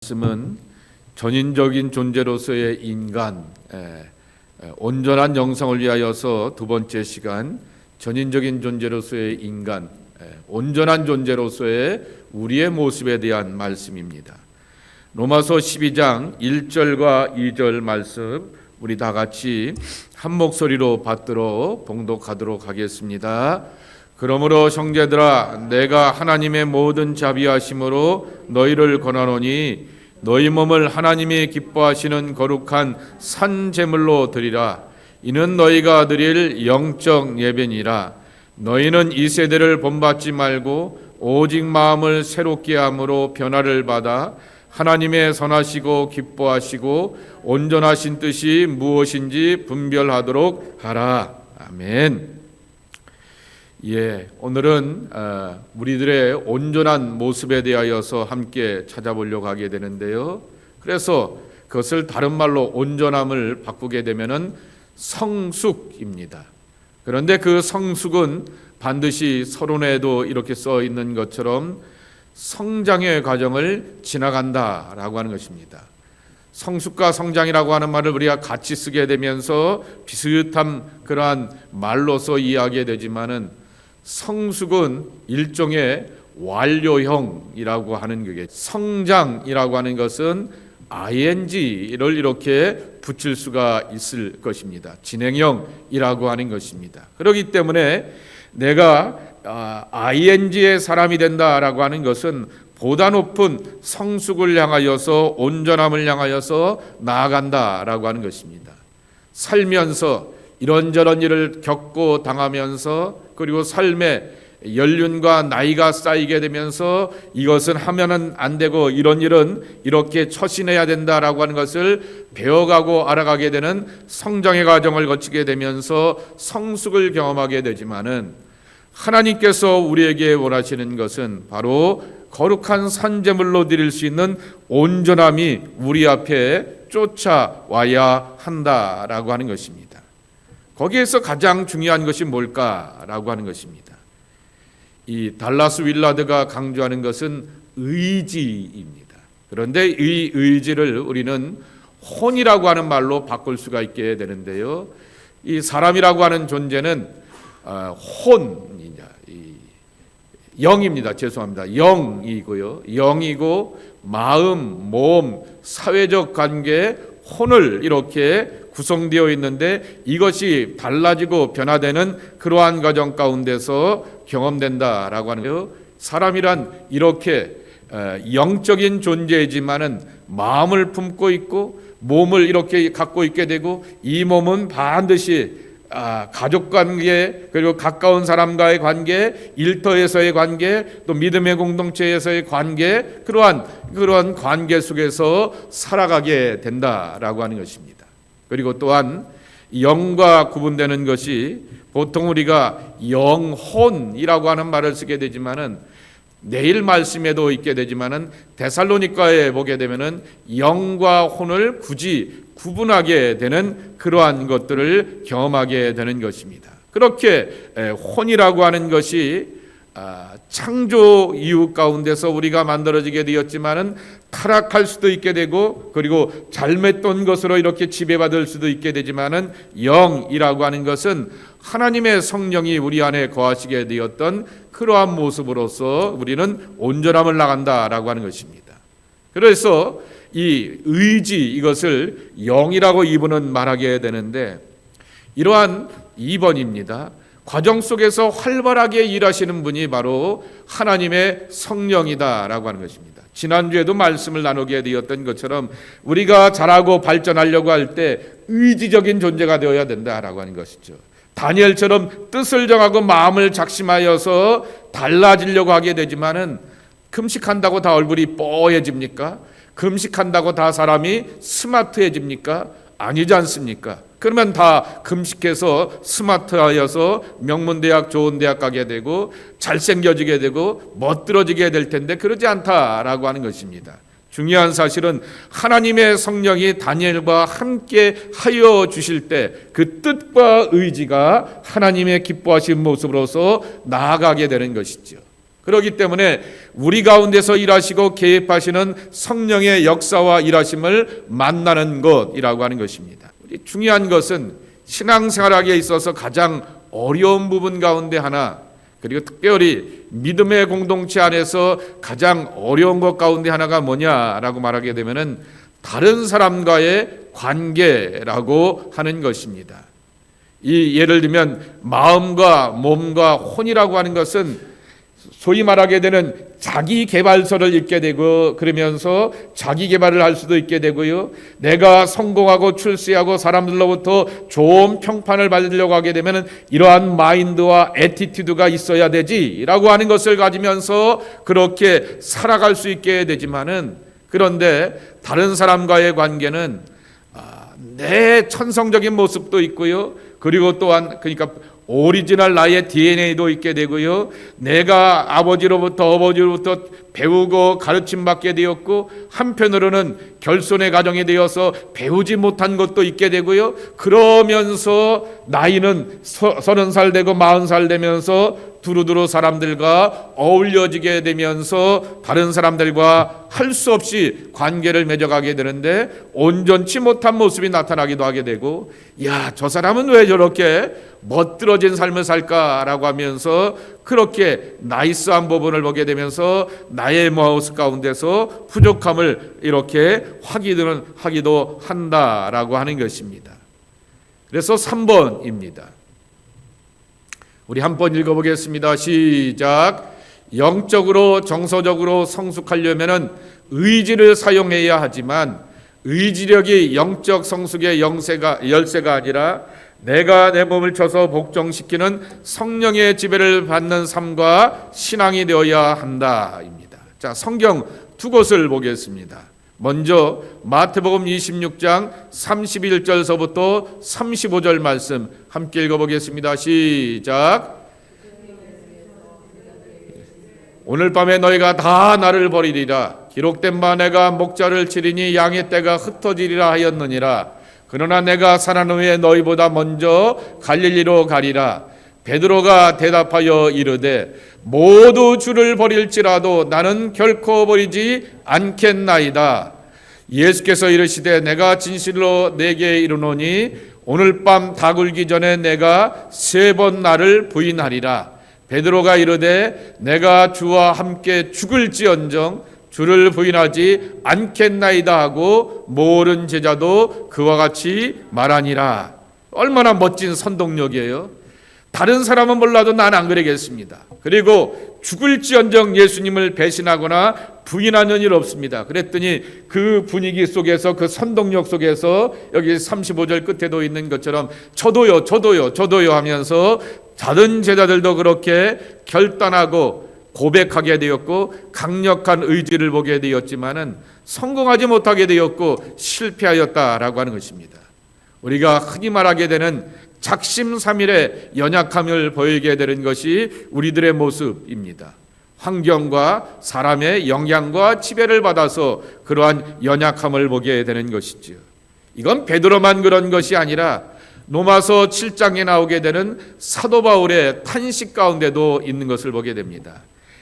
말씀은 전인적인 존재로서의 인간, 온전한 영성을 위하여서 두 번째 시간, 전인적인 존재로서의 인간, 온전한 존재로서의 우리의 모습에 대한 말씀입니다. 로마서 12장 1절과 2절 말씀 우리 다 같이 한 목소리로 받들어 봉독하도록 하겠습니다. 그러므로 형제들아, 내가 하나님의 모든 자비하심으로 너희를 권하노니 너희 몸을 하나님이 기뻐하시는 거룩한 산 제물로 드리라. 이는 너희가 드릴 영적 예배니라. 너희는 이 세대를 본받지 말고 오직 마음을 새롭게 함으로 변화를 받아 하나님의 선하시고 기뻐하시고 온전하신 뜻이 무엇인지 분별하도록 하라. 아멘. 오늘은 우리들의 온전한 모습에 대하여서 함께 찾아보려고 하게 되는데요. 그래서 그것을 다른 말로 온전함을 바꾸게 되면은 성숙입니다. 그런데 그 성숙은 반드시 서론에도 이렇게 써 있는 것처럼 성장의 과정을 지나간다라고 하는 것입니다. 성숙과 성장이라고 하는 말을 우리가 같이 쓰게 되면서 비슷한 그러한 말로서 이해하게 되지만은 성숙은 일종의 완료형이라고 하는 게, 성장이라고 하는 것은 ing를 이렇게 붙일 수가 있을 것입니다. 진행형이라고 하는 것입니다. 그렇기 때문에 내가 ing의 사람이 된다라고 하는 것은 보다 높은 성숙을 향하여서 온전함을 향하여서 나아간다라고 하는 것입니다. 살면서 이런저런 일을 겪고 당하면서 그리고 삶의 연륜과 나이가 쌓이게 되면서 이것은 하면은 안 되고 이런 일은 이렇게 처신해야 된다라고 하는 것을 배워가고 알아가게 되는 성장의 과정을 거치게 되면서 성숙을 경험하게 되지만은 하나님께서 우리에게 원하시는 것은 바로 거룩한 산제물로 드릴 수 있는 온전함이 우리 앞에 쫓아와야 한다라고 하는 것입니다. 거기에서 가장 중요한 것이 뭘까라고 하는 것입니다. 이 달라스 윌라드가 강조하는 것은 의지입니다. 그런데 이 의지를 우리는 혼이라고 하는 말로 바꿀 수가 있게 되는데요. 이 사람이라고 하는 존재는 영입니다. 죄송합니다. 영이고요. 영이고 마음, 몸, 사회적 관계, 혼을 이렇게 구성되어 있는데 이것이 달라지고 변화되는 그러한 과정 가운데서 경험된다라고 하는 거예요. 사람이란 이렇게 영적인 존재이지만은 마음을 품고 있고 몸을 이렇게 갖고 있게 되고 이 몸은 반드시 가족 관계, 그리고 가까운 사람과의 관계, 일터에서의 관계, 또 믿음의 공동체에서의 관계, 그러한 관계 속에서 살아가게 된다라고 하는 것입니다. 그리고 또한 영과 구분되는 것이 보통 우리가 영혼이라고 하는 말을 쓰게 되지만은 내일 말씀에도 있게 되지만은 데살로니가에 보게 되면은 영과 혼을 굳이 구분하게 되는 그러한 것들을 경험하게 되는 것입니다. 그렇게 혼이라고 하는 것이 창조 이유 가운데서 우리가 만들어지게 되었지만은 타락할 수도 있게 되고 그리고 잘못된 것으로 이렇게 지배받을 수도 있게 되지만은 영이라고 하는 것은 하나님의 성령이 우리 안에 거하시게 되었던 그러한 모습으로서 우리는 온전함을 나간다라고 하는 것입니다. 그래서 이 의지, 이것을 영이라고 이분은 말하게 되는데 이러한 2번입니다. 과정 속에서 활발하게 일하시는 분이 바로 하나님의 성령이다라고 하는 것입니다. 지난주에도 말씀을 나누게 되었던 것처럼 우리가 자라고 발전하려고 할 때 의지적인 존재가 되어야 된다라고 하는 것이죠. 다니엘처럼 뜻을 정하고 마음을 작심하여서 달라지려고 하게 되지만은 금식한다고 다 얼굴이 뽀얘집니까? 금식한다고 다 사람이 스마트해집니까? 아니지 않습니까? 그러면 다 금식해서 스마트하여서 명문대학 좋은 대학 가게 되고 잘생겨지게 되고 멋들어지게 될 텐데 그러지 않다라고 하는 것입니다. 중요한 사실은 하나님의 성령이 다니엘과 함께 하여 주실 때 그 뜻과 의지가 하나님의 기뻐하신 모습으로서 나아가게 되는 것이죠. 그렇기 때문에 우리 가운데서 일하시고 개입하시는 성령의 역사와 일하심을 만나는 것이라고 하는 것입니다. 중요한 것은 신앙생활하기에 있어서 가장 어려운 부분 가운데 하나, 그리고 특별히 믿음의 공동체 안에서 가장 어려운 것 가운데 하나가 뭐냐라고 말하게 되면은 다른 사람과의 관계라고 하는 것입니다. 이 예를 들면 마음과 몸과 혼이라고 하는 것은 소위 말하게 되는 자기 개발서를 읽게 되고, 그러면서 자기 개발을 할 수도 있게 되고요. 내가 성공하고 출세하고 사람들로부터 좋은 평판을 받으려고 하게 되면 이러한 마인드와 애티튜드가 있어야 되지라고 하는 것을 가지면서 그렇게 살아갈 수 있게 되지만은, 그런데 다른 사람과의 관계는 내 천성적인 모습도 있고요. 그리고 또한 그러니까 오리지널 나의 DNA도 있게 되고요. 내가 아버지로부터 배우고 가르침받게 되었고, 한편으로는 결손의 가정이 되어서 배우지 못한 것도 있게 되고요. 그러면서 나이는 30살 되고 40살 되면서 두루두루 사람들과 어울려지게 되면서 다른 사람들과 할 수 없이 관계를 맺어가게 되는데 온전치 못한 모습이 나타나기도 하게 되고, 야, 저 사람은 왜 저렇게 멋들어진 삶을 살까라고 하면서 그렇게 나이스한 부분을 보게 되면서 나의 모습 가운데서 부족함을 이렇게 하기도 한다라고 하는 것입니다. 그래서 3번입니다. 우리 한번 읽어보겠습니다. 시작. 영적으로 정서적으로 성숙하려면은 의지를 사용해야 하지만 의지력이 영적 성숙의 열쇠가 아니라 내가 내 몸을 쳐서 복종시키는 성령의 지배를 받는 삶과 신앙이 되어야 한다입니다. 자, 성경 두 곳을 보겠습니다. 먼저 마태복음 26장 31절서부터 35절 말씀 함께 읽어보겠습니다. 시작. 오늘 밤에 너희가 다 나를 버리리라. 기록된 바 내가 목자를 치리니 양의 떼가 흩어지리라 하였느니라. 그러나 내가 살아난 후에 너희보다 먼저 갈릴리로 가리라. 베드로가 대답하여 이르되 모두 주를 버릴지라도 나는 결코 버리지 않겠나이다. 예수께서 이르시되 내가 진실로 내게 이르노니 오늘 밤 다 굴기 전에 내가 3번 나를 부인하리라. 베드로가 이르되 내가 주와 함께 죽을지언정 주를 부인하지 않겠나이다 하고 모든 제자도 그와 같이 말하니라. 얼마나 멋진 선동력이에요. 다른 사람은 몰라도 난 안 그러겠습니다. 그리고 죽을지언정 예수님을 배신하거나 부인하는 일 없습니다. 그랬더니 그 분위기 속에서, 그 선동력 속에서 여기 35절 끝에도 있는 것처럼 저도요 하면서 다른 제자들도 그렇게 결단하고 고백하게 되었고 강력한 의지를 보게 되었지만은 성공하지 못하게 되었고 실패하였다라고 하는 것입니다. 우리가 흔히 말하게 되는 작심삼일의 연약함을 보이게 되는 것이 우리들의 모습입니다. 환경과 사람의 영향과 지배를 받아서 그러한 연약함을 보게 되는 것이지요. 이건 베드로만 그런 것이 아니라 로마서 7장에 나오게 되는 사도 바울의 탄식 가운데도 있는 것을 보게 됩니다.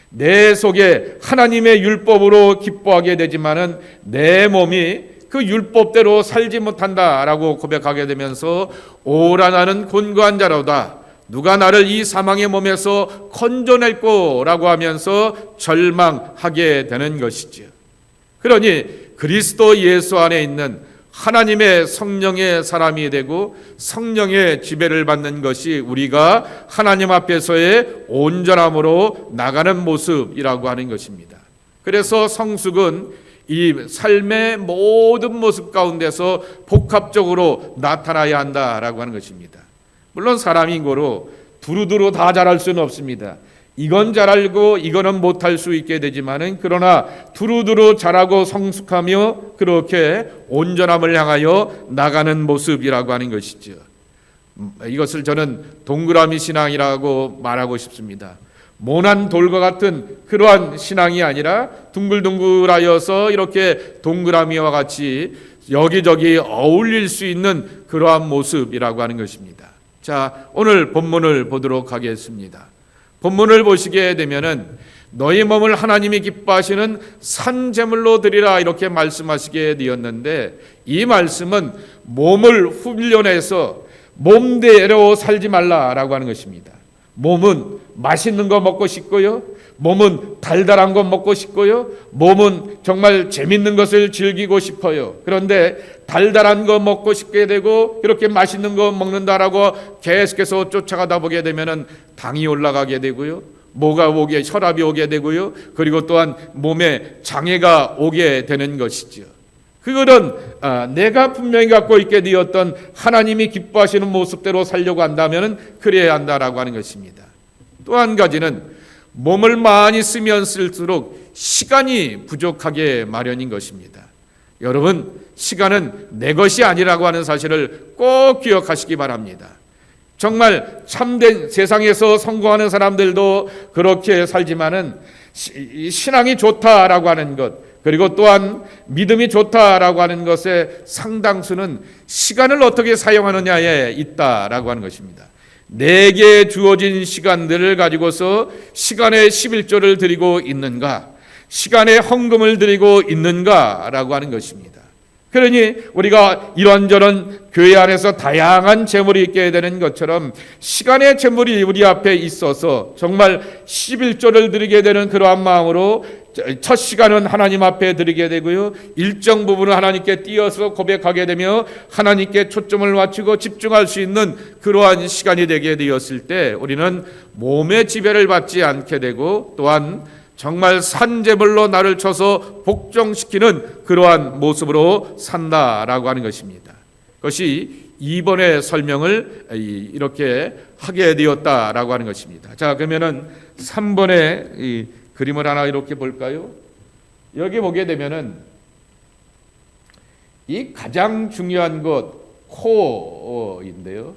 내 속에 하나님의 율법으로 기뻐하게 되지만은 내 몸이 그 율법대로 살지 못한다라고 고백하게 되면서 오라 나는 곤고한 자로다. 누가 나를 이 사망의 몸에서 건져낼꼬라고 하면서 절망하게 되는 것이지요. 그러니 그리스도 예수 안에 있는 하나님의 성령의 사람이 되고 성령의 지배를 받는 것이 우리가 하나님 앞에서의 온전함으로 나가는 모습이라고 하는 것입니다. 그래서 성숙은 이 삶의 모든 모습 가운데서 복합적으로 나타나야 한다라고 하는 것입니다. 물론 사람인 거로 두루두루 다 잘할 수는 없습니다. 이건 잘 알고 이거는 못할 수 있게 되지만은, 그러나 두루두루 잘하고 성숙하며 그렇게 온전함을 향하여 나가는 모습이라고 하는 것이죠. 이것을 저는 동그라미 신앙이라고 말하고 싶습니다. 모난 돌과 같은 그러한 신앙이 아니라 둥글둥글하여서 이렇게 동그라미와 같이 여기저기 어울릴 수 있는 그러한 모습이라고 하는 것입니다. 자, 오늘 본문을 보도록 하겠습니다. 본문을 보시게 되면은 너희 몸을 하나님이 기뻐하시는 산 제물로 드리라 이렇게 말씀하시게 되었는데, 이 말씀은 몸을 훈련해서 몸대로 살지 말라라고 하는 것입니다. 몸은 맛있는 거 먹고 싶고요, 몸은 달달한 거 먹고 싶고요, 몸은 정말 재밌는 것을 즐기고 싶어요. 그런데 달달한 거 먹고 싶게 되고 그렇게 맛있는 거 먹는다라고 계속해서 쫓아가다 보게 되면은 당이 올라가게 되고요, 뭐가 오게, 혈압이 오게 되고요, 그리고 또한 몸에 장애가 오게 되는 것이죠. 그거는 내가 분명히 갖고 있게 되었던 하나님이 기뻐하시는 모습대로 살려고 한다면 그래야 한다라고 하는 것입니다. 또 한 가지는 몸을 많이 쓰면 쓸수록 시간이 부족하게 마련인 것입니다. 여러분, 시간은 내 것이 아니라고 하는 사실을 꼭 기억하시기 바랍니다. 정말 참된 세상에서 성공하는 사람들도 그렇게 살지만은 신앙이 좋다라고 하는 것, 그리고 또한 믿음이 좋다라고 하는 것의 상당수는 시간을 어떻게 사용하느냐에 있다라고 하는 것입니다. 내게 주어진 시간들을 가지고서 시간의 11조를 드리고 있는가, 시간의 헌금을 드리고 있는가라고 하는 것입니다. 그러니 우리가 이런저런 교회 안에서 다양한 재물이 있게 되는 것처럼 시간의 재물이 우리 앞에 있어서 정말 11조를 드리게 되는 그러한 마음으로 첫 시간은 하나님 앞에 드리게 되고요, 일정 부분은 하나님께 띄어서 고백하게 되며 하나님께 초점을 맞추고 집중할 수 있는 그러한 시간이 되게 되었을 때 우리는 몸의 지배를 받지 않게 되고, 또한 정말 산재물로 나를 쳐서 복종시키는 그러한 모습으로 산다라고 하는 것입니다. 그것이 2번의 설명을 이렇게 하게 되었다라고 하는 것입니다. 자, 그러면은 3번의 이 그림을 하나 이렇게 볼까요? 여기 보게 되면은 이 가장 중요한 것 코어인데요,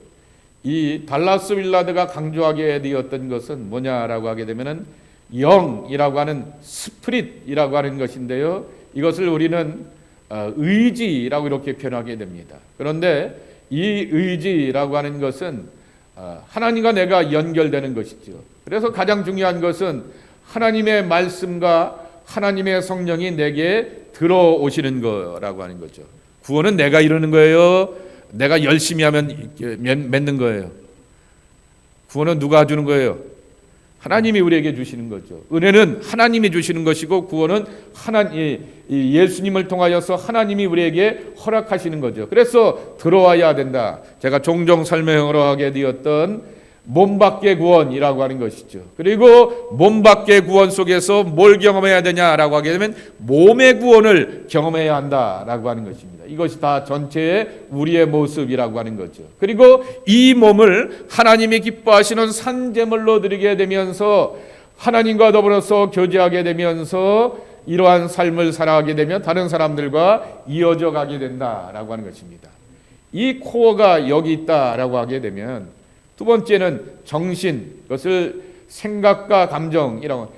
이 달라스 윌라드가 강조하게 되었던 것은 뭐냐라고 하게 되면은 영이라고 하는 스피릿이라고 하는 것인데요, 이것을 우리는 의지라고 이렇게 표현하게 됩니다. 그런데 이 의지라고 하는 것은 하나님과 내가 연결되는 것이죠. 그래서 가장 중요한 것은 하나님의 말씀과 하나님의 성령이 내게 들어오시는 거라고 하는 거죠. 구원은 내가 이루는 거예요, 내가 열심히 하면 맺는 거예요? 구원은 누가 주는 거예요? 하나님이 우리에게 주시는 거죠. 은혜는 하나님이 주시는 것이고, 구원은 예수님을 통하여서 하나님이 우리에게 허락하시는 거죠. 그래서 들어와야 된다. 제가 종종 설명으로 하게 되었던 몸 밖의 구원이라고 하는 것이죠. 그리고 몸 밖의 구원 속에서 뭘 경험해야 되냐라고 하게 되면 몸의 구원을 경험해야 한다라고 하는 것입니다. 이것이 다 전체의 우리의 모습이라고 하는 거죠. 그리고 이 몸을 하나님이 기뻐하시는 산제물로 드리게 되면서 하나님과 더불어서 교제하게 되면서 이러한 삶을 살아가게 되면 다른 사람들과 이어져 가게 된다라고 하는 것입니다. 이 코어가 여기 있다라고 하게 되면, 두 번째는 정신, 그것을 생각과 감정이라고,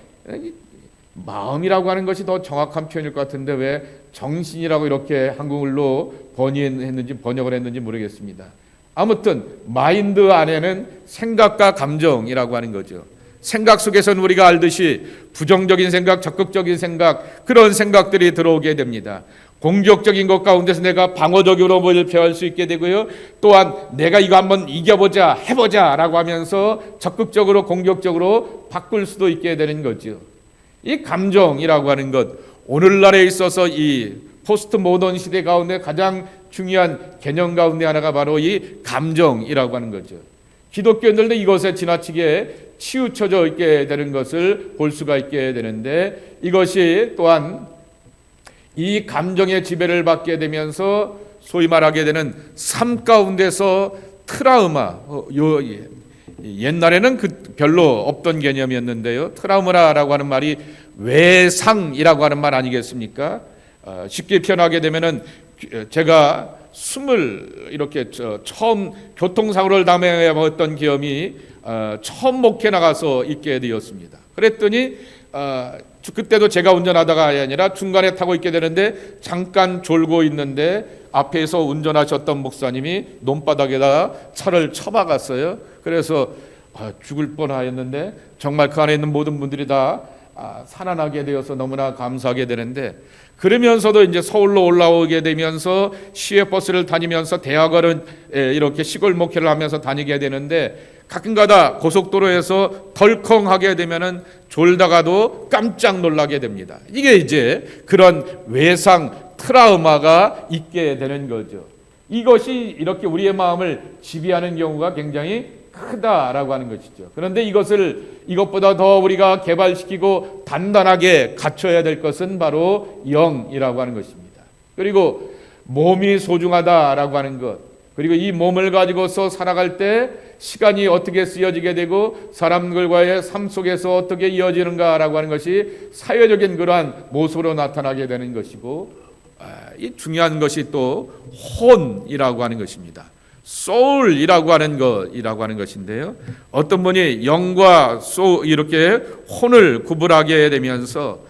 마음이라고 하는 것이 더 정확한 표현일 것 같은데 왜 정신이라고 이렇게 한국어로 번역을 했는지 모르겠습니다. 아무튼 마인드 안에는 생각과 감정이라고 하는 거죠. 생각 속에서는 우리가 알듯이 부정적인 생각, 적극적인 생각, 그런 생각들이 들어오게 됩니다. 공격적인 것 가운데서 내가 방어적으로 몰표할 수 있게 되고요, 또한 내가 이거 한번 이겨보자, 해보자 라고 하면서 적극적으로 공격적으로 바꿀 수도 있게 되는 거죠. 이 감정이라고 하는 것, 오늘날에 있어서 이 포스트 모던 시대 가운데 가장 중요한 개념 가운데 하나가 바로 이 감정이라고 하는 거죠. 기독교인들도 이것에 지나치게 치우쳐져 있게 되는 것을 볼 수가 있게 되는데, 이것이 또한 이 감정의 지배를 받게 되면서 소위 말하게 되는 삶 가운데서 트라우마, 옛날에는 별로 없던 개념이었는데요, 트라우마라고 하는 말이 외상이라고 하는 말 아니겠습니까? 쉽게 표현하게 되면은 제가 이렇게 처음 교통사고를 당해봤던 경험이 처음 목회 나가서 있게 되었습니다. 그랬더니 그때도 제가 운전하다가 아니라 중간에 타고 있게 되는데, 잠깐 졸고 있는데 앞에서 운전하셨던 목사님이 논바닥에다가 차를 쳐박았어요. 그래서 죽을 뻔하였는데 정말 그 안에 있는 모든 분들이 다 살아나게 되어서 너무나 감사하게 되는데, 그러면서도 이제 서울로 올라오게 되면서 시외버스를 다니면서 대학원은 이렇게 시골 목회를 하면서 다니게 되는데, 가끔가다 고속도로에서 덜컹하게 되면은 졸다가도 깜짝 놀라게 됩니다. 이게 이제 그런 외상 트라우마가 있게 되는 거죠. 이것이 이렇게 우리의 마음을 지배하는 경우가 굉장히 크다라고 하는 것이죠. 그런데 이것보다 더 우리가 개발시키고 단단하게 갖춰야 될 것은 바로 영이라고 하는 것입니다. 그리고 몸이 소중하다라고 하는 것, 그리고 이 몸을 가지고서 살아갈 때 시간이 어떻게 쓰여지게 되고 사람들과의 삶 속에서 어떻게 이어지는가라고 하는 것이 사회적인 그러한 모습으로 나타나게 되는 것이고, 이 중요한 것이 또 혼이라고 하는 것입니다. soul이라고 하는 것인데요. 어떤 분이 영과 이렇게 혼을 구분하게 되면서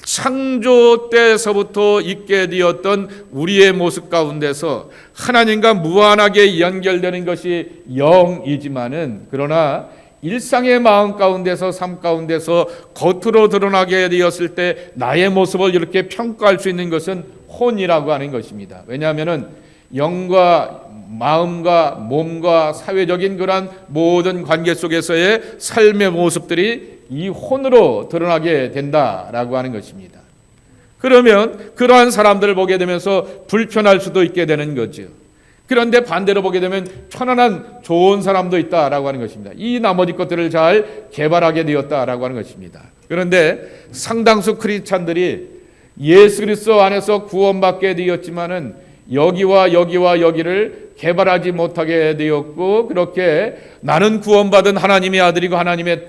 창조 때서부터 있게 되었던 우리의 모습 가운데서 하나님과 무한하게 연결되는 것이 영이지만은, 그러나 일상의 마음 가운데서, 삶 가운데서 겉으로 드러나게 되었을 때 나의 모습을 이렇게 평가할 수 있는 것은 혼이라고 하는 것입니다. 왜냐하면은 영과 마음과 몸과 사회적인 그러한 모든 관계 속에서의 삶의 모습들이 이 혼으로 드러나게 된다라고 하는 것입니다. 그러면 그러한 사람들을 보게 되면서 불편할 수도 있게 되는 거죠. 그런데 반대로 보게 되면 편안한 좋은 사람도 있다라고 하는 것입니다. 이 나머지 것들을 잘 개발하게 되었다라고 하는 것입니다. 그런데 상당수 크리스찬들이 예수 그리스도 안에서 구원받게 되었지만은 여기와 여기를 개발하지 못하게 되었고, 그렇게 나는 구원받은 하나님의 아들이고 하나님의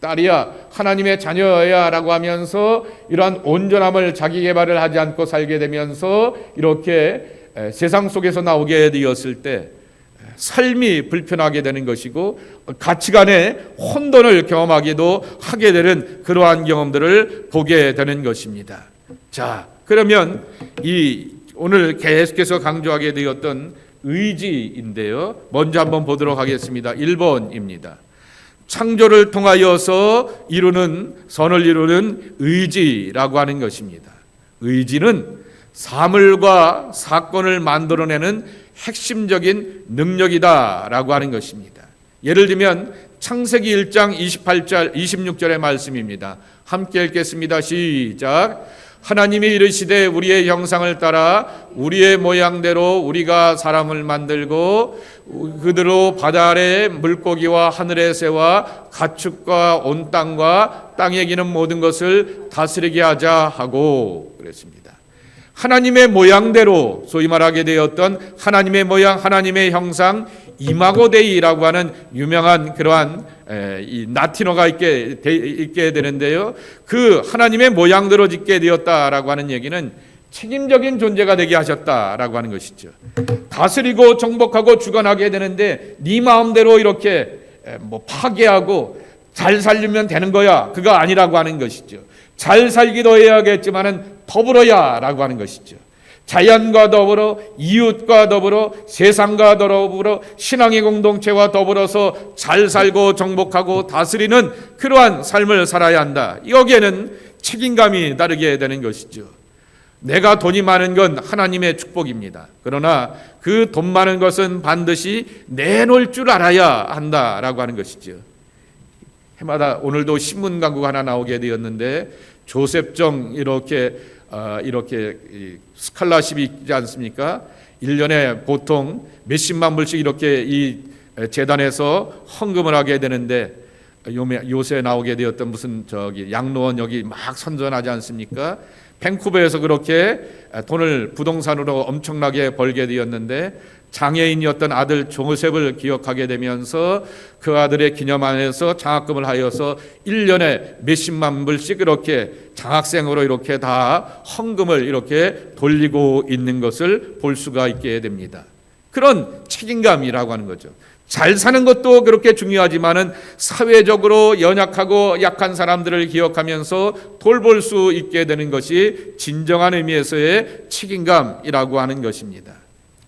딸이야, 하나님의 자녀야 라고 하면서 이러한 온전함을 자기 개발을 하지 않고 살게 되면서 이렇게 세상 속에서 나오게 되었을 때 삶이 불편하게 되는 것이고, 가치관의 혼돈을 경험하기도 하게 되는 그러한 경험들을 보게 되는 것입니다. 자, 그러면 오늘 계속해서 강조하게 되었던 의지인데요. 먼저 한번 보도록 하겠습니다. 1번입니다. 창조를 통하여서 선을 이루는 의지라고 하는 것입니다. 의지는 사물과 사건을 만들어내는 핵심적인 능력이다라고 하는 것입니다. 예를 들면 창세기 1장 26절의 말씀입니다. 함께 읽겠습니다. 시작. 하나님이 이르시되 우리의 형상을 따라 우리의 모양대로 우리가 사람을 만들고 그들로 바다 아래 물고기와 하늘의 새와 가축과 온 땅과 땅에 기는 모든 것을 다스리게 하자 하고 그랬습니다. 하나님의 모양대로, 소위 말하게 되었던 하나님의 모양, 하나님의 형상, 이마고 데이라고 하는 유명한 그러한 이 라틴어가 있게 되는데요. 그 하나님의 모양대로 짓게 되었다라고 하는 얘기는 책임적인 존재가 되게 하셨다라고 하는 것이죠. 다스리고 정복하고 주관하게 되는데 네 마음대로 이렇게 파괴하고 잘 살리면 되는 거야, 그거 아니라고 하는 것이죠. 잘 살기도 해야겠지만은 더불어야라고 하는 것이죠. 자연과 더불어, 이웃과 더불어, 세상과 더불어, 신앙의 공동체와 더불어서 잘 살고 정복하고 다스리는 그러한 삶을 살아야 한다. 여기에는 책임감이 다르게 되는 것이죠. 내가 돈이 많은 건 하나님의 축복입니다. 그러나 그 돈 많은 것은 반드시 내놓을 줄 알아야 한다라고 하는 것이죠. 해마다 오늘도 신문 광고가 하나 나오게 되었는데, 조셉정 이렇게 스칼라십이 있지 않습니까? 1년에 보통 몇십만 불씩 이렇게 이 재단에서 헌금을 하게 되는데, 요새 나오게 되었던 무슨 양로원 여기 막 선전하지 않습니까? 밴쿠버에서 그렇게 돈을 부동산으로 엄청나게 벌게 되었는데, 장애인이었던 아들 조셉을 기억하게 되면서 그 아들의 기념안에서 장학금을 하여서 1년에 몇십만 불씩 이렇게 장학생으로 이렇게 다 헌금을 이렇게 돌리고 있는 것을 볼 수가 있게 됩니다. 그런 책임감이라고 하는 거죠. 잘 사는 것도 그렇게 중요하지만은 사회적으로 연약하고 약한 사람들을 기억하면서 돌볼 수 있게 되는 것이 진정한 의미에서의 책임감이라고 하는 것입니다.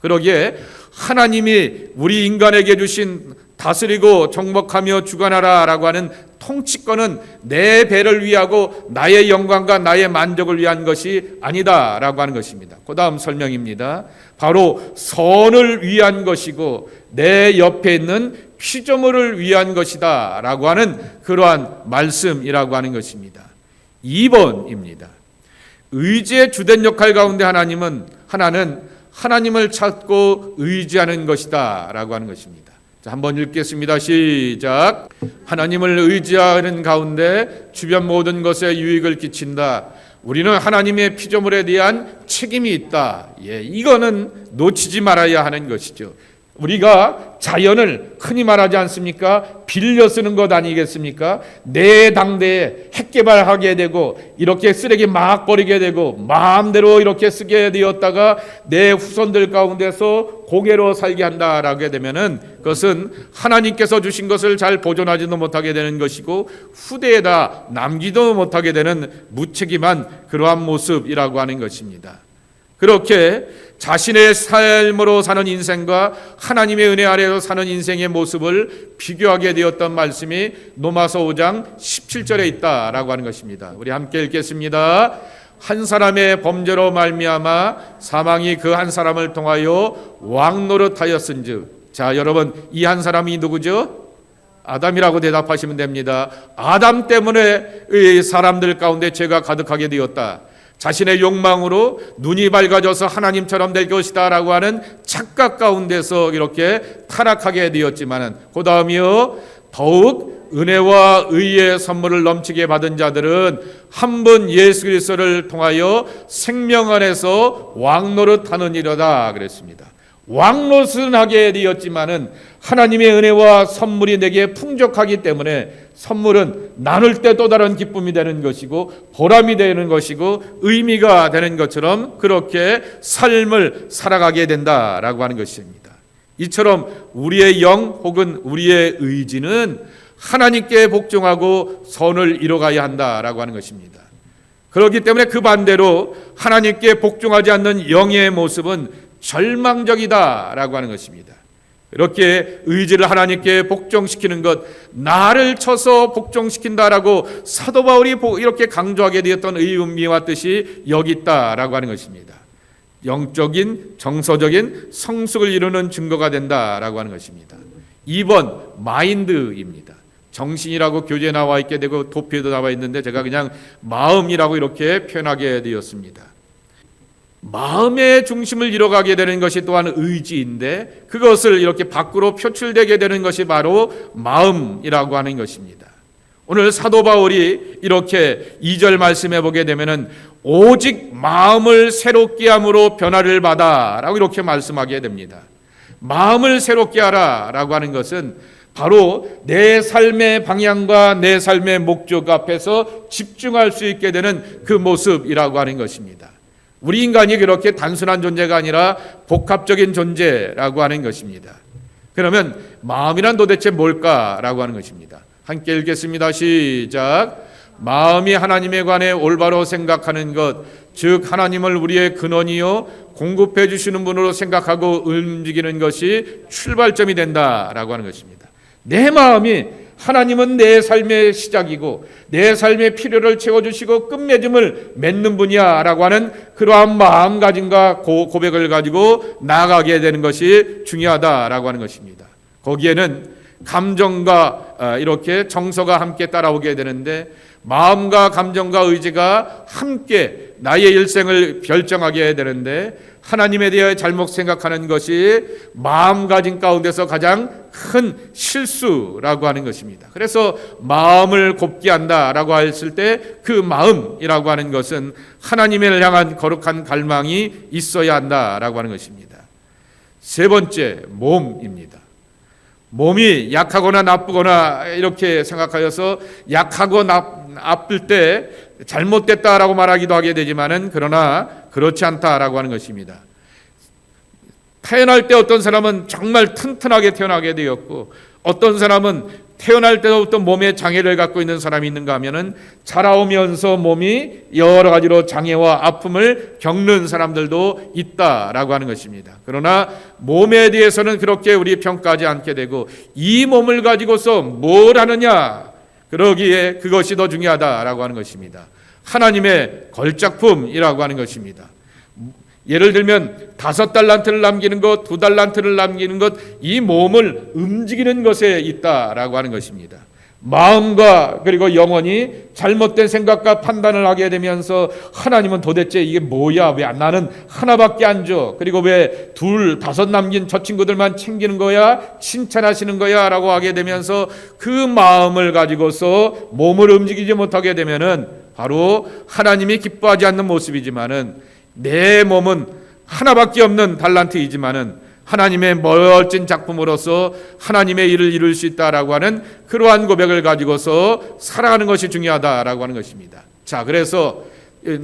그러기에 하나님이 우리 인간에게 주신 다스리고 정복하며 주관하라 라고 하는 통치권은 내 배를 위하고 나의 영광과 나의 만족을 위한 것이 아니다라고 하는 것입니다. 그 다음 설명입니다. 바로 선을 위한 것이고 내 옆에 있는 피조물을 위한 것이다 라고 하는 그러한 말씀이라고 하는 것입니다. 2번입니다. 의지의 주된 역할 가운데 하나는 하나님을 찾고 의지하는 것이다 라고 하는 것입니다. 자, 한번 읽겠습니다. 시작. 하나님을 의지하는 가운데 주변 모든 것에 유익을 끼친다. 우리는 하나님의 피조물에 대한 책임이 있다. 이거는 놓치지 말아야 하는 것이죠. 우리가 자연을 흔히 말하지 않습니까? 빌려 쓰는 것 아니겠습니까? 내 당대에 핵개발하게 되고 이렇게 쓰레기 막 버리게 되고 마음대로 이렇게 쓰게 되었다가 내 후손들 가운데서 공예로 살게 한다라고 되면은 그것은 하나님께서 주신 것을 잘 보존하지도 못하게 되는 것이고 후대에다 남기도 못하게 되는 무책임한 그러한 모습이라고 하는 것입니다. 그렇게 자신의 삶으로 사는 인생과 하나님의 은혜 아래에서 사는 인생의 모습을 비교하게 되었던 말씀이 로마서 5장 17절에 있다라고 하는 것입니다. 우리 함께 읽겠습니다. 한 사람의 범죄로 말미암아 사망이 그 한 사람을 통하여 왕노릇하였은즉. 자, 여러분, 이 한 사람이 누구죠? 아담이라고 대답하시면 됩니다. 아담 때문에 이 사람들 가운데 죄가 가득하게 되었다. 자신의 욕망으로 눈이 밝아져서 하나님처럼 될 것이다 라고 하는 착각 가운데서 이렇게 타락하게 되었지만은 그 다음이요, 더욱 은혜와 의의 선물을 넘치게 받은 자들은 한 분 예수 그리스도를 통하여 생명 안에서 왕노릇하는 이로다 그랬습니다. 왕노릇은 하게 되었지만은 하나님의 은혜와 선물이 내게 풍족하기 때문에 선물은 나눌 때 또 다른 기쁨이 되는 것이고 보람이 되는 것이고 의미가 되는 것처럼 그렇게 삶을 살아가게 된다라고 하는 것입니다. 이처럼 우리의 영 혹은 우리의 의지는 하나님께 복종하고 선을 이뤄가야 한다라고 하는 것입니다. 그렇기 때문에 그 반대로 하나님께 복종하지 않는 영의 모습은 절망적이다라고 하는 것입니다. 이렇게 의지를 하나님께 복종시키는 것, 나를 쳐서 복종시킨다라고 사도 바울이 이렇게 강조하게 되었던 의미와 뜻이 여기 있다라고 하는 것입니다. 영적인 정서적인 성숙을 이루는 증거가 된다라고 하는 것입니다. 2번 마인드입니다. 정신이라고 교재에 나와 있게 되고 도표에도 나와 있는데 제가 그냥 마음이라고 이렇게 표현하게 되었습니다. 마음의 중심을 이뤄가게 되는 것이 또한 의지인데 그것을 이렇게 밖으로 표출되게 되는 것이 바로 마음이라고 하는 것입니다. 오늘 사도 바울이 이렇게 2절 말씀해 보게 되면은 오직 마음을 새롭게 함으로 변화를 받아 라고 이렇게 말씀하게 됩니다. 마음을 새롭게 하라 라고 하는 것은 바로 내 삶의 방향과 내 삶의 목적 앞에서 집중할 수 있게 되는 그 모습이라고 하는 것입니다. 우리 인간이 그렇게 단순한 존재가 아니라 복합적인 존재라고 하는 것입니다. 그러면 마음이란 도대체 뭘까라고 하는 것입니다. 함께 읽겠습니다. 시작. 마음이 하나님에 관해 올바로 생각하는 것, 즉 하나님을 우리의 근원이요 공급해 주시는 분으로 생각하고 움직이는 것이 출발점이 된다라고 하는 것입니다. 내 마음이 하나님은 내 삶의 시작이고 내 삶의 필요를 채워주시고 끝맺음을 맺는 분이야 라고 하는 그러한 마음가짐과 고백을 가지고 나아가게 되는 것이 중요하다라고 하는 것입니다. 거기에는 감정과 이렇게 정서가 함께 따라오게 되는데 마음과 감정과 의지가 함께 나의 일생을 결정하게 되는데 하나님에 대해 잘못 생각하는 것이 마음가짐 가운데서 가장 큰 실수라고 하는 것입니다. 그래서 마음을 곱게 한다라고 했을 때 그 마음이라고 하는 것은 하나님을 향한 거룩한 갈망이 있어야 한다라고 하는 것입니다. 세 번째, 몸입니다. 몸이 약하거나 나쁘거나 이렇게 생각하여서 약하고 아플 때 잘못됐다라고 말하기도 하게 되지만은 그러나 그렇지 않다라고 하는 것입니다. 태어날 때 어떤 사람은 정말 튼튼하게 태어나게 되었고 어떤 사람은 태어날 때부터 몸에 장애를 갖고 있는 사람이 있는가 하면은 자라오면서 몸이 여러 가지로 장애와 아픔을 겪는 사람들도 있다라고 하는 것입니다. 그러나 몸에 대해서는 그렇게 우리 평가하지 않게 되고 이 몸을 가지고서 뭘 하느냐, 그러기에 그것이 더 중요하다라고 하는 것입니다. 하나님의 걸작품이라고 하는 것입니다. 예를 들면 5달란트를 남기는 것, 2달란트를 남기는 것, 이 몸을 움직이는 것에 있다라고 하는 것입니다. 마음과 그리고 영혼이 잘못된 생각과 판단을 하게 되면서 하나님은 도대체 이게 뭐야? 왜 나는 하나밖에 안 줘? 그리고 왜 2, 5 남긴 저 친구들만 챙기는 거야? 칭찬하시는 거야? 라고 하게 되면서 그 마음을 가지고서 몸을 움직이지 못하게 되면은 바로 하나님이 기뻐하지 않는 모습이지만은 내 몸은 하나밖에 없는 달란트이지만은 하나님의 멋진 작품으로서 하나님의 일을 이룰 수 있다라고 하는 그러한 고백을 가지고서 살아가는 것이 중요하다라고 하는 것입니다. 자, 그래서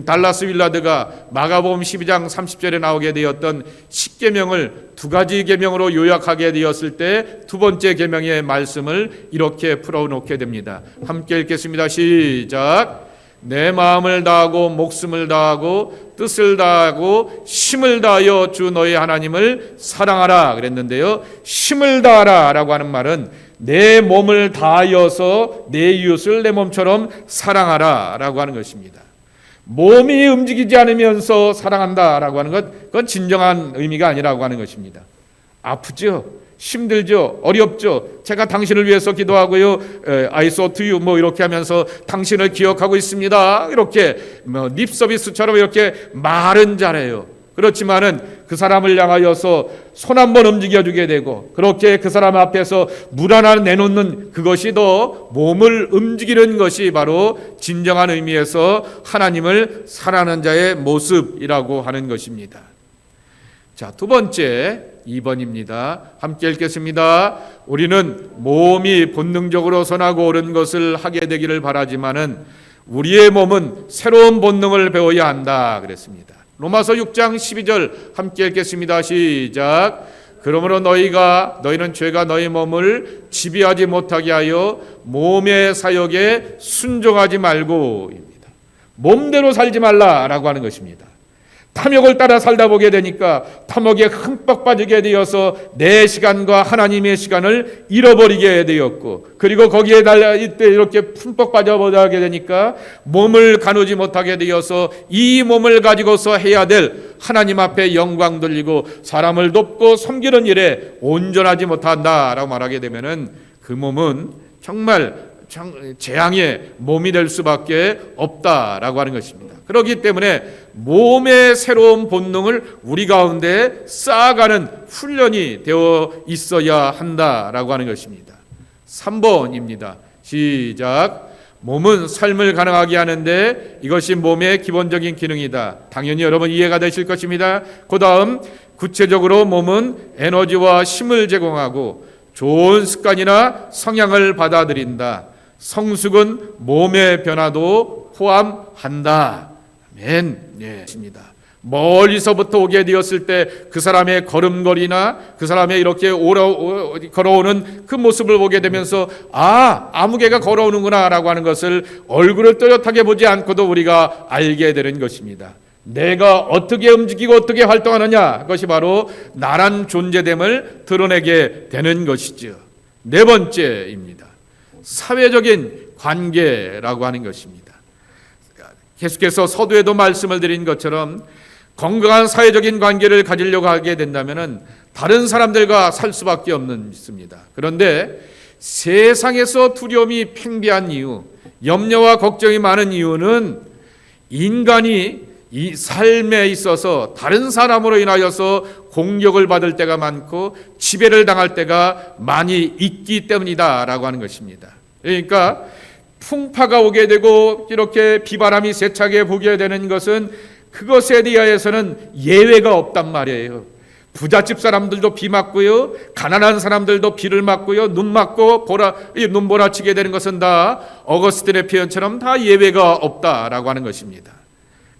달라스 윌라드가 마가복음 12장 30절에 나오게 되었던 10계명을 2가지 계명으로 요약하게 되었을 때 2번째 계명의 말씀을 이렇게 풀어놓게 됩니다. 함께 읽겠습니다. 시작. 내 마음을 다하고 목숨을 다하고 뜻을 다하고 힘을 다하여 주 너희 하나님을 사랑하라 그랬는데요. 힘을 다하라 라고 하는 말은 내 몸을 다하여서 내 이웃을 내 몸처럼 사랑하라 라고 하는 것입니다. 몸이 움직이지 않으면서 사랑한다 라고 하는 것, 그건 진정한 의미가 아니라고 하는 것입니다. 아프죠? 힘들죠? 어렵죠? 제가 당신을 위해서 기도하고요. I saw to you 이렇게 하면서 당신을 기억하고 있습니다. 이렇게 립 서비스처럼 이렇게 말은 잘해요. 그렇지만은 그 사람을 향하여서 손 한번 움직여주게 되고 그렇게 그 사람 앞에서 물 하나 내놓는 그것이 더 몸을 움직이는 것이 바로 진정한 의미에서 하나님을 사랑하는 자의 모습이라고 하는 것입니다. 자, 2번째 2번입니다. 함께 읽겠습니다. 우리는 몸이 본능적으로 선하고 옳은 것을 하게 되기를 바라지만은 우리의 몸은 새로운 본능을 배워야 한다 그랬습니다. 로마서 6장 12절 함께 읽겠습니다. 시작. 그러므로 너희는 죄가 너희 몸을 지배하지 못하게 하여 몸의 사역에 순종하지 말고입니다. 몸대로 살지 말라라고 하는 것입니다. 탐욕을 따라 살다 보게 되니까 탐욕에 흠뻑 빠지게 되어서 내 시간과 하나님의 시간을 잃어버리게 되었고 그리고 거기에 달려 이때 이렇게 흠뻑 빠져버리게 되니까 몸을 가누지 못하게 되어서 이 몸을 가지고서 해야 될 하나님 앞에 영광 돌리고 사람을 돕고 섬기는 일에 온전하지 못한다라고 말하게 되면은 그 몸은 정말 재앙의 몸이 될 수밖에 없다라고 하는 것입니다. 그렇기 때문에 몸의 새로운 본능을 우리 가운데 쌓아가는 훈련이 되어 있어야 한다라고 하는 것입니다. 3번입니다. 시작. 몸은 삶을 가능하게 하는데 이것이 몸의 기본적인 기능이다. 당연히 여러분 이해가 되실 것입니다. 그 다음 구체적으로 몸은 에너지와 힘을 제공하고 좋은 습관이나 성향을 받아들인다. 성숙은 몸의 변화도 포함한다. 아멘. 네, 있습니다. 멀리서부터 오게 되었을 때 그 사람의 걸음걸이나 그 사람의 이렇게 걸어오는 그 모습을 보게 되면서 아무개가 걸어오는구나 라고 하는 것을 얼굴을 또렷하게 보지 않고도 우리가 알게 되는 것입니다. 내가 어떻게 움직이고 어떻게 활동하느냐, 그것이 바로 나란 존재됨을 드러내게 되는 것이죠. 4번째입니다. 사회적인 관계라고 하는 것입니다. 계속해서 서두에도 말씀을 드린 것처럼 건강한 사회적인 관계를 가지려고 하게 된다면 다른 사람들과 살 수밖에 없습니다. 그런데 세상에서 두려움이 팽배한 이유, 염려와 걱정이 많은 이유는 인간이 이 삶에 있어서 다른 사람으로 인하여서 공격을 받을 때가 많고 지배를 당할 때가 많이 있기 때문이다라고 하는 것입니다. 그러니까 풍파가 오게 되고 이렇게 비바람이 세차게 불게 되는 것은 그것에 대하여서는 예외가 없단 말이에요. 부잣집 사람들도 비 맞고요, 가난한 사람들도 비를 맞고요, 눈 맞고 눈보라치게 되는 것은 다 어거스틴의 표현처럼 다 예외가 없다라고 하는 것입니다.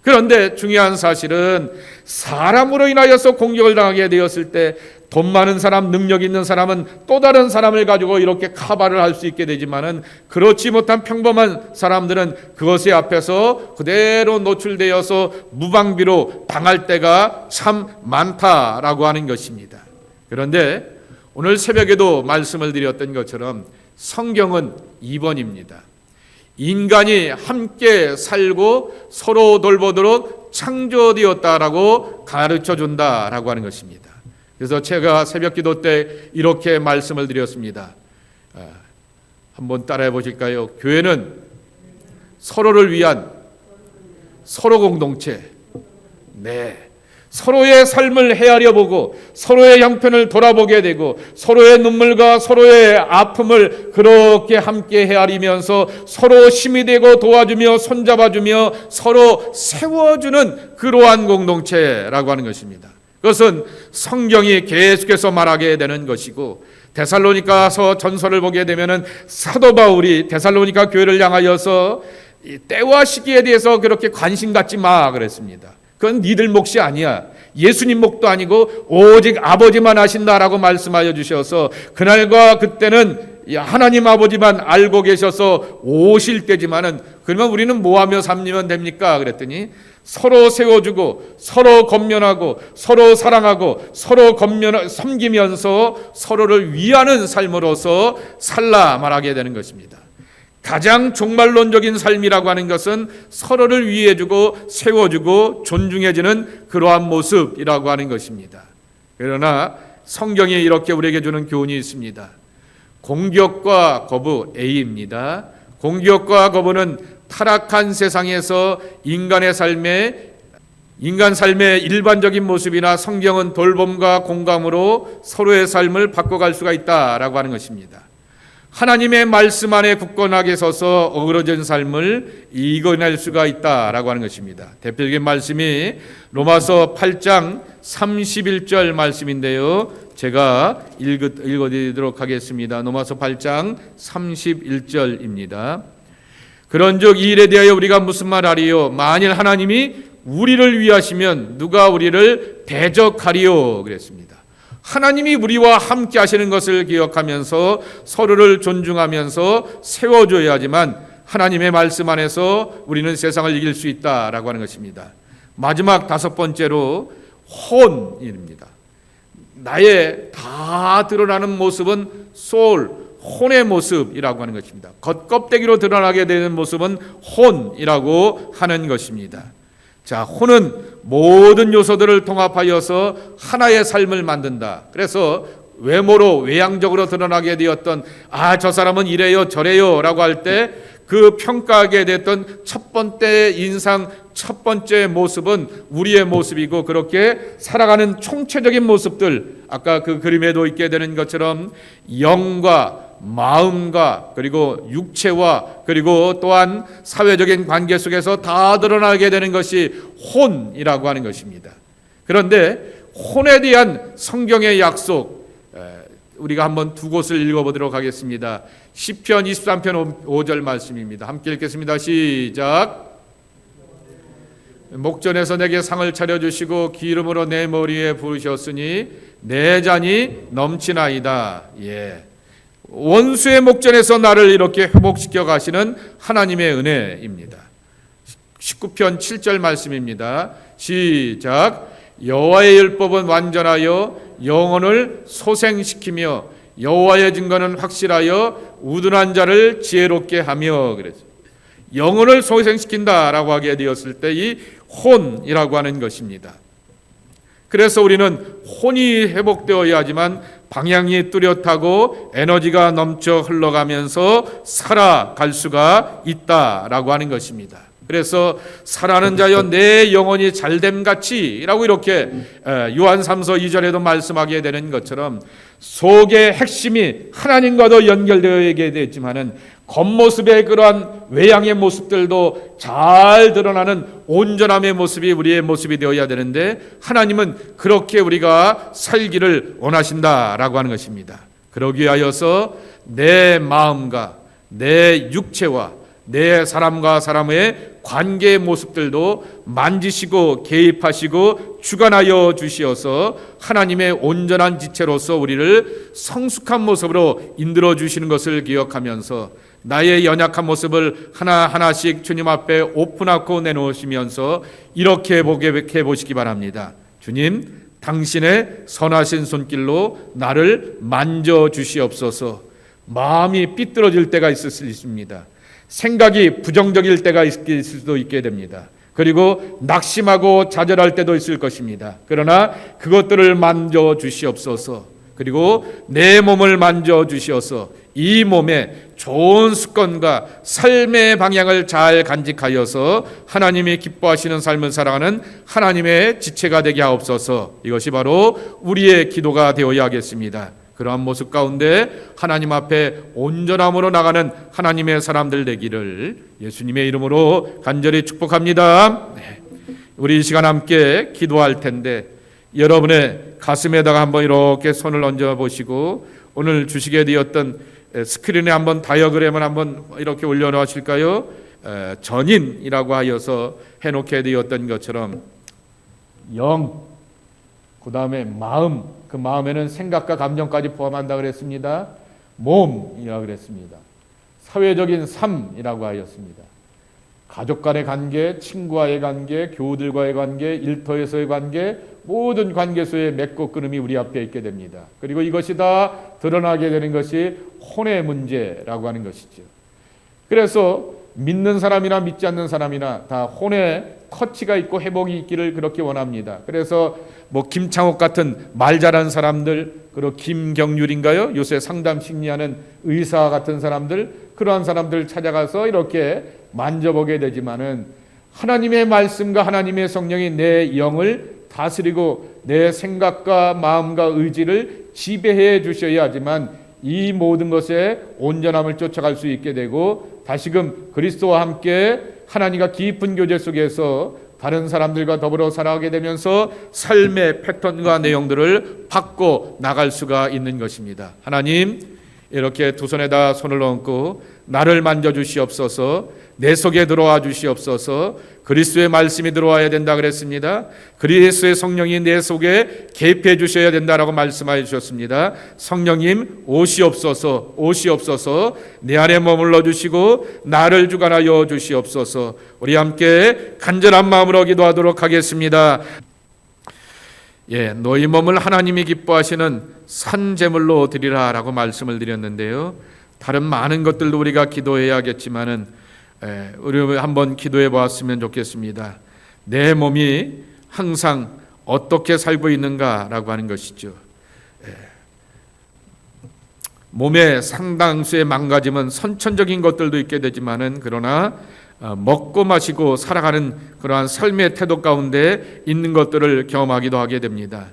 그런데 중요한 사실은 사람으로 인하여서 공격을 당하게 되었을 때 돈 많은 사람, 능력 있는 사람은 또 다른 사람을 가지고 이렇게 카바를 할 수 있게 되지만은 그렇지 못한 평범한 사람들은 그것에 앞에서 그대로 노출되어서 무방비로 당할 때가 참 많다라고 하는 것입니다. 그런데 오늘 새벽에도 말씀을 드렸던 것처럼 성경은 2번입니다. 인간이 함께 살고 서로 돌보도록 창조되었다라고 가르쳐 준다라고 하는 것입니다. 그래서 제가 새벽기도 때 이렇게 말씀을 드렸습니다. 한번 따라해 보실까요? 교회는 서로를 위한 서로 공동체. 네. 서로의 삶을 헤아려 보고 서로의 형편을 돌아보게 되고 서로의 눈물과 서로의 아픔을 그렇게 함께 헤아리면서 서로 힘이 되고 도와주며 손잡아주며 서로 세워주는 그러한 공동체라고 하는 것입니다. 그것은 성경이 계속해서 말하게 되는 것이고, 데살로니가서 전서를 보게 되면은 사도 바울이 데살로니가 교회를 향하여서 때와 시기에 대해서 그렇게 관심 갖지 마 그랬습니다. 그건 니들 몫이 아니야. 예수님 몫도 아니고 오직 아버지만 아신다라고 말씀하여 주셔서 그날과 그때는 하나님 아버지만 알고 계셔서 오실 때지만은, 그러면 우리는 뭐하며 삼으면 됩니까? 그랬더니 서로 세워주고 서로 권면하고 서로 사랑하고 서로 섬기면서 서로를 위하는 삶으로서 살라 말하게 되는 것입니다. 가장 종말론적인 삶이라고 하는 것은 서로를 위해주고 세워주고 존중해주는 그러한 모습이라고 하는 것입니다. 그러나 성경이 이렇게 우리에게 주는 교훈이 있습니다. 공격과 거부 A입니다. 공격과 거부는 타락한 세상에서 인간 삶의 일반적인 모습이나 성경은 돌봄과 공감으로 서로의 삶을 바꿔갈 수가 있다라고 하는 것입니다. 하나님의 말씀 안에 굳건하게 서서 어그러진 삶을 이겨낼 수가 있다라고 하는 것입니다. 대표적인 말씀이 로마서 8장 31절 말씀인데요. 제가 읽어드리도록 하겠습니다. 로마서 8장 31절입니다. 그런즉 이 일에 대하여 우리가 무슨 말하리요? 만일 하나님이 우리를 위하시면 누가 우리를 대적하리요? 그랬습니다. 하나님이 우리와 함께 하시는 것을 기억하면서 서로를 존중하면서 세워줘야지만 하나님의 말씀 안에서 우리는 세상을 이길 수 있다라고 하는 것입니다. 마지막 다섯 번째로 혼입니다. 나의 다 드러나는 모습은 혼의 모습이라고 하는 것입니다. 겉껍데기로 드러나게 되는 모습은 혼이라고 하는 것입니다. 자, 혼은 모든 요소들을 통합하여서 하나의 삶을 만든다. 그래서 외모로 외향적으로 드러나게 되었던 저 사람은 이래요 저래요 라고 할 때 그 평가하게 됐던 첫 번째 인상, 첫 번째 모습은 우리의 모습이고, 그렇게 살아가는 총체적인 모습들, 아까 그 그림에도 있게 되는 것처럼 영과 마음과 그리고 육체와 그리고 또한 사회적인 관계 속에서 다 드러나게 되는 것이 혼이라고 하는 것입니다. 그런데 혼에 대한 성경의 약속, 우리가 한번 두 곳을 읽어보도록 하겠습니다. 시편 23편 5절 말씀입니다. 함께 읽겠습니다. 시작. 목전에서 내게 상을 차려주시고 기름으로 내 머리에 부으셨으니 내 잔이 넘치나이다. 원수의 목전에서 나를 이렇게 회복시켜 가시는 하나님의 은혜입니다. 19편 7절 말씀입니다. 시작. 여호와의 율법은 완전하여 영혼을 소생시키며 여호와의 증거는 확실하여 우둔한 자를 지혜롭게 하며, 그래서 영혼을 소생시킨다라고 하게 되었을 때 이 혼이라고 하는 것입니다. 그래서 우리는 혼이 회복되어야지만 방향이 뚜렷하고 에너지가 넘쳐 흘러가면서 살아갈 수가 있다라고 하는 것입니다. 그래서 살아는 자여 내 영혼이 잘됨같이 라고 이렇게 요한 3서 2절에도 말씀하게 되는 것처럼 속의 핵심이 하나님과도 연결되어야 되지만은 겉모습의 그러한 외양의 모습들도 잘 드러나는 온전함의 모습이 우리의 모습이 되어야 되는데, 하나님은 그렇게 우리가 살기를 원하신다라고 하는 것입니다. 그러기 위하여서 내 마음과 내 육체와 내 사람과 사람의 관계의 모습들도 만지시고 개입하시고 주관하여 주시어서 하나님의 온전한 지체로서 우리를 성숙한 모습으로 인들어 주시는 것을 기억하면서 나의 연약한 모습을 하나하나씩 주님 앞에 오픈하고 내놓으시면서 이렇게 보게 보시기 바랍니다. 주님, 당신의 선하신 손길로 나를 만져주시옵소서. 마음이 삐뚤어질 때가 있을 수 있습니다. 생각이 부정적일 때가 있을 수도 있게 됩니다. 그리고 낙심하고 좌절할 때도 있을 것입니다. 그러나 그것들을 만져 주시옵소서. 그리고 내 몸을 만져 주시어서 이 몸에 좋은 습관과 삶의 방향을 잘 간직하여서 하나님이 기뻐하시는 삶을 살아가는 하나님의 지체가 되게 하옵소서. 이것이 바로 우리의 기도가 되어야 하겠습니다. 그러한 모습 가운데 하나님 앞에 온전함으로 나가는 하나님의 사람들 되기를 예수님의 이름으로 간절히 축복합니다. 우리 이 시간 함께 기도할 텐데 여러분의 가슴에다가 한번 이렇게 손을 얹어 보시고 오늘 주시게 되었던 스크린에 한번 다이어그램을 한번 이렇게 올려놓으실까요? 전인이라고 하여서 해놓게 되었던 것처럼 영, 그 다음에 마음, 그 마음에는 생각과 감정까지 포함한다 그랬습니다. 몸이라고 그랬습니다. 사회적인 삶이라고 하였습니다. 가족 간의 관계, 친구와의 관계, 교우들과의 관계, 일터에서의 관계, 모든 관계소의 맺고 끊음이 우리 앞에 있게 됩니다. 그리고 이것이 다 드러나게 되는 것이 혼의 문제라고 하는 것이죠. 그래서 믿는 사람이나 믿지 않는 사람이나 다 혼의 터치가 있고 회복이 있기를 그렇게 원합니다. 그래서 김창옥 같은 말 잘하는 사람들, 그리고 김경률인가요? 요새 상담 심리하는 의사 같은 사람들, 그러한 사람들 찾아가서 이렇게 만져보게 되지만은 하나님의 말씀과 하나님의 성령이 내 영을 다스리고 내 생각과 마음과 의지를 지배해 주셔야 하지만 이 모든 것에 온전함을 쫓아갈 수 있게 되고 다시금 그리스도와 함께 하나님과 깊은 교제 속에서 다른 사람들과 더불어 살아가게 되면서 삶의 패턴과 내용들을 바꿔 나갈 수가 있는 것입니다. 하나님, 이렇게 두 손에다 손을 얹고 나를 만져주시옵소서. 내 속에 들어와 주시옵소서. 그리스도의 말씀이 들어와야 된다 그랬습니다. 그리스도의 성령이 내 속에 개입해 주셔야 된다라고 말씀하여 주셨습니다. 성령님 오시옵소서, 오시옵소서. 내 안에 머물러 주시고 나를 주관하여 주시옵소서. 우리 함께 간절한 마음으로 기도하도록 하겠습니다. 너희 몸을 하나님이 기뻐하시는 산 제물로 드리라라고 말씀을 드렸는데요. 다른 많은 것들도 우리가 기도해야겠지만은 우리 한번 기도해 보았으면 좋겠습니다. 내 몸이 항상 어떻게 살고 있는가라고 하는 것이죠. 몸의 상당수의 망가짐은 선천적인 것들도 있게 되지만은 그러나 먹고 마시고 살아가는 그러한 삶의 태도 가운데 있는 것들을 경험하기도 하게 됩니다.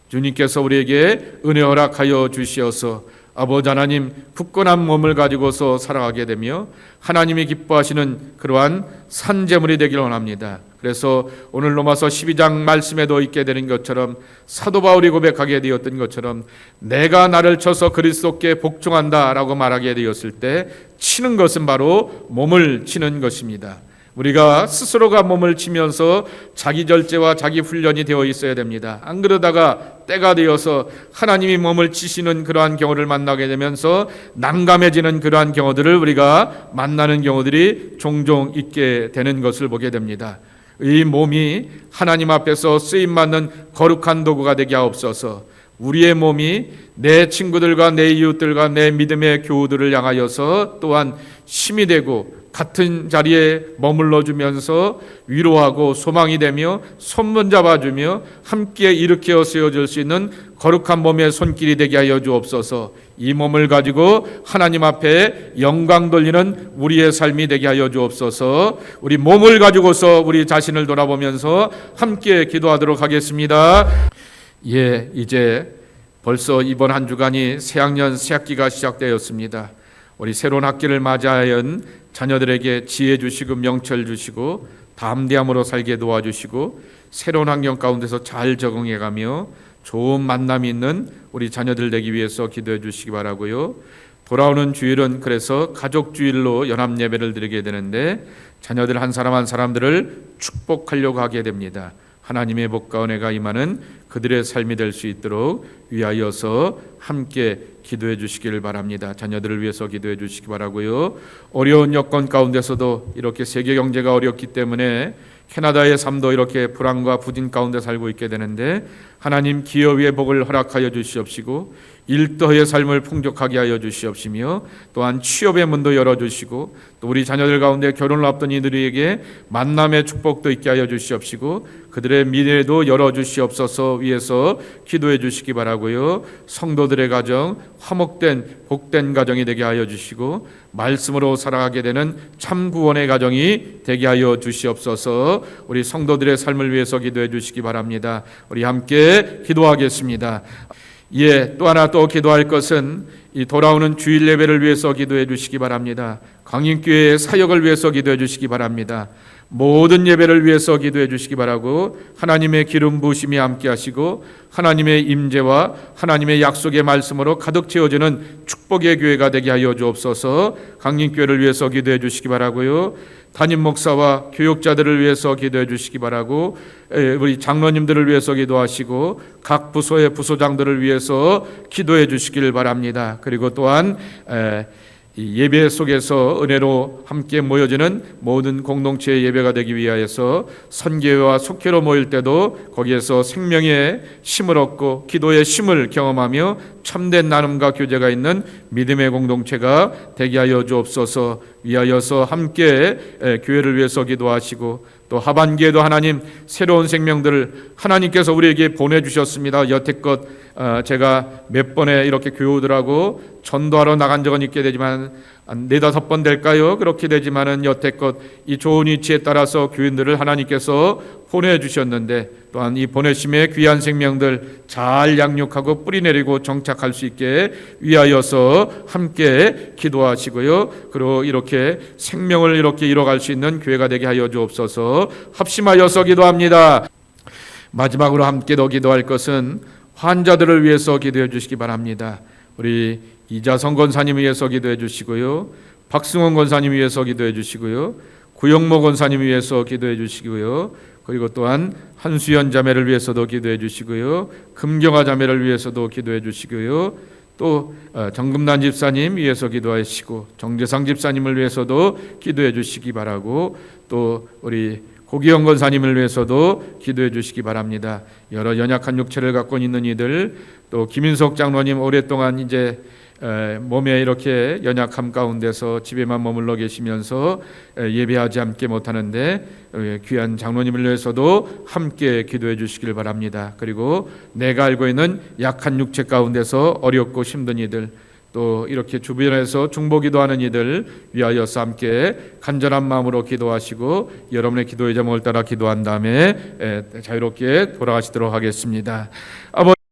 주님께서 우리에게 은혜 허락하여 주시어서 아버지 하나님 굳건한 몸을 가지고서 살아가게 되며 하나님이 기뻐하시는 그러한 산제물이 되기를 원합니다. 그래서 오늘 로마서 12장 말씀에도 있게 되는 것처럼 사도 바울이 고백하게 되었던 것처럼 내가 나를 쳐서 그리스도께 복종한다라고 말하게 되었을 때 치는 것은 바로 몸을 치는 것입니다. 우리가 스스로가 몸을 치면서 자기 절제와 자기 훈련이 되어 있어야 됩니다. 안 그러다가 때가 되어서 하나님이 몸을 치시는 그러한 경우를 만나게 되면서 난감해지는 그러한 경우들을 우리가 만나는 경우들이 종종 있게 되는 것을 보게 됩니다. 이 몸이 하나님 앞에서 쓰임받는 거룩한 도구가 되게 하옵소서. 우리의 몸이 내 친구들과 내 이웃들과 내 믿음의 교우들을 향하여서 또한 힘이 되고 같은 자리에 머물러 주면서 위로하고 소망이 되며 손문 잡아주며 함께 일으켜 세워줄 수 있는 거룩한 몸의 손길이 되게 하여 주옵소서. 이 몸을 가지고 하나님 앞에 영광 돌리는 우리의 삶이 되게 하여 주옵소서. 우리 몸을 가지고서 우리 자신을 돌아보면서 함께 기도하도록 하겠습니다. 이제 벌써 이번 한 주간이 새학년 새학기가 시작되었습니다. 우리 새로운 학기를 맞이하여 자녀들에게 지혜 주시고 명철 주시고 담대함으로 살게 도와주시고 새로운 환경 가운데서 잘 적응해가며 좋은 만남이 있는 우리 자녀들 되기 위해서 기도해 주시기 바라고요. 돌아오는 주일은 그래서 가족 주일로 연합 예배를 드리게 되는데 자녀들 한 사람 한 사람들을 축복하려고 하게 됩니다. 하나님의 복과 은혜가 임하는 그들의 삶이 될 수 있도록 위하여서 함께 기도해 주시기를 바랍니다. 자녀들을 위해서 기도해 주시기 바라고요. 어려운 여건 가운데서도 이렇게 세계 경제가 어렵기 때문에 캐나다의 삶도 이렇게 불안과 부진 가운데 살고 있게 되는데 하나님 기업의 복을 허락하여 주시옵시고 일터의 삶을 풍족하게 하여 주시옵시며 또한 취업의 문도 열어주시고 또 우리 자녀들 가운데 결혼을 앞둔 이들에게 만남의 축복도 있게 하여 주시옵시고 그들의 미래도 열어주시옵소서 위해서 기도해 주시기 바라고요. 성도들의 가정 화목된 복된 가정이 되게 하여 주시고 말씀으로 살아가게 되는 참 구원의 가정이 되게 하여 주시옵소서. 우리 성도들의 삶을 위해서 기도해 주시기 바랍니다. 우리 함께 기도하겠습니다. 또 하나 또 기도할 것은 이 돌아오는 주일 예배를 위해서 기도해 주시기 바랍니다. 광인교회의 사역을 위해서 기도해 주시기 바랍니다. 모든 예배를 위해서 기도해 주시기 바라고 하나님의 기름 부으심이 함께 하시고 하나님의 임재와 하나님의 약속의 말씀으로 가득 채워지는 축복의 교회가 되게 하여 주옵소서. 광인교회를 위해서 기도해 주시기 바라고요. 담임 목사와 교육자들을 위해서 기도해 주시기 바라고 우리 장로님들을 위해서 기도하시고 각 부서의 부서장들을 위해서 기도해 주시길 바랍니다. 그리고 또한 이 예배 속에서 은혜로 함께 모여지는 모든 공동체의 예배가 되기 위하여서 선교회와 속회로 모일 때도 거기에서 생명의 힘을 얻고 기도의 힘을 경험하며 참된 나눔과 교제가 있는 믿음의 공동체가 되게 하여 주옵소서. 위하여서 함께 교회를 위해서 기도하시고 또 하반기에도 하나님 새로운 생명들을 하나님께서 우리에게 보내주셨습니다. 여태껏 제가 몇 번에 이렇게 교우들하고 전도하러 나간 적은 있게 되지만 한 4-5번 될까요? 그렇게 되지만은 여태껏 이 좋은 위치에 따라서 교인들을 하나님께서 보내주셨는데 또한 이 보내심의 귀한 생명들 잘 양육하고 뿌리내리고 정착할 수 있게 위하여서 함께 기도하시고요. 그리고 이렇게 생명을 이렇게 이뤄갈 수 있는 교회가 되게 하여 주옵소서. 합심하여서 기도합니다. 마지막으로 함께 더 기도할 것은 환자들을 위해서 기도해 주시기 바랍니다. 우리 이자성 권사님 위해서 기도해 주시고요. 박승원 권사님 위해서 기도해 주시고요. 구영모 권사님 위해서 기도해 주시고요. 그리고 또한 한수연 자매를 위해서도 기도해 주시고요. 금경아 자매를 위해서도 기도해 주시고요. 또 정금란 집사님 위해서 기도하시고 정재상 집사님을 위해서도 기도해 주시기 바라고 또 우리 고기영 권사님을 위해서도 기도해 주시기 바랍니다. 여러 연약한 육체를 갖고 있는 이들 또 김인석 장로님 오랫동안 이제 몸에 이렇게 연약함 가운데서 집에만 머물러 계시면서 예배하지 않게 못하는데 귀한 장로님을 위해서도 함께 기도해 주시길 바랍니다. 그리고 내가 알고 있는 약한 육체 가운데서 어렵고 힘든 이들 또 이렇게 주변에서 중보기도 하는 이들 위하여서 함께 간절한 마음으로 기도하시고 여러분의 기도의 제목을 따라 기도한 다음에 자유롭게 돌아가시도록 하겠습니다. 아버지